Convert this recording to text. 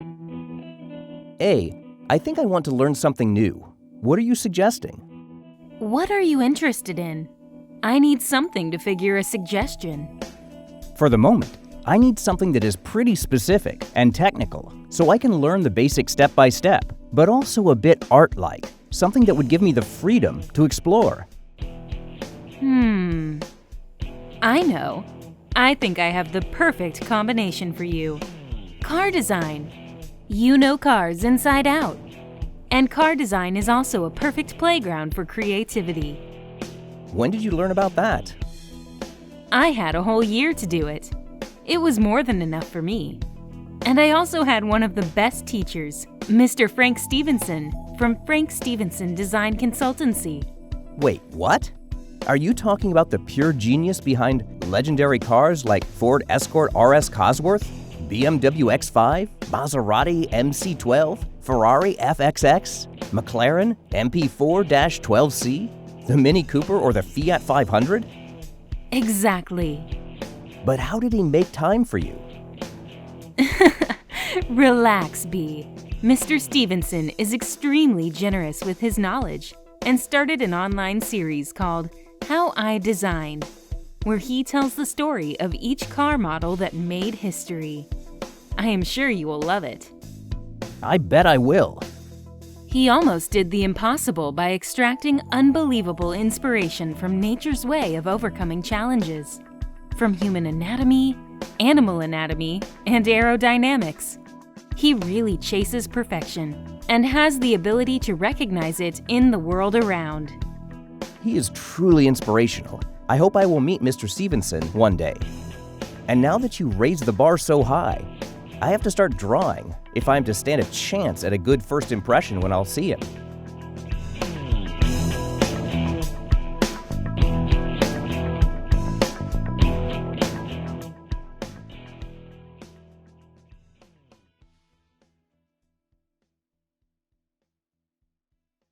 A. I think I want to learn something new. What are you suggesting? What are you interested in? I need something to figure a suggestion. For the moment, I need something that is pretty specific and technical, so I can learn the basics step by step, but also a bit art-like, something that would give me the freedom to explore. I know. I think I have the perfect combination for you. Car design. You know cars inside out. And car design is also a perfect playground for creativity. When did you learn about that? I had a whole year to do it. It was more than enough for me. And I also had one of the best teachers, Mr. Frank Stephenson, from Frank Stephenson Design Consultancy. Wait, what? Are you talking about the pure genius behind legendary cars like Ford Escort RS Cosworth, BMW X5, Maserati MC12, Ferrari FXX, McLaren MP4-12C, the Mini Cooper or the Fiat 500? Exactly. But how did he make time for you? Relax, B. Mr. Stephenson is extremely generous with his knowledge and started an online series called How I Design, where he tells the story of each car model that made history. I am sure you will love it. I bet I will. He almost did the impossible by extracting unbelievable inspiration from nature's way of overcoming challenges, from human anatomy, animal anatomy, and aerodynamics. He really chases perfection and has the ability to recognize it in the world around. He is truly inspirational. I hope I will meet Mr. Stephenson one day. And now that you raised the bar so high, I have to start drawing if I am to stand a chance at a good first impression when I'll see him.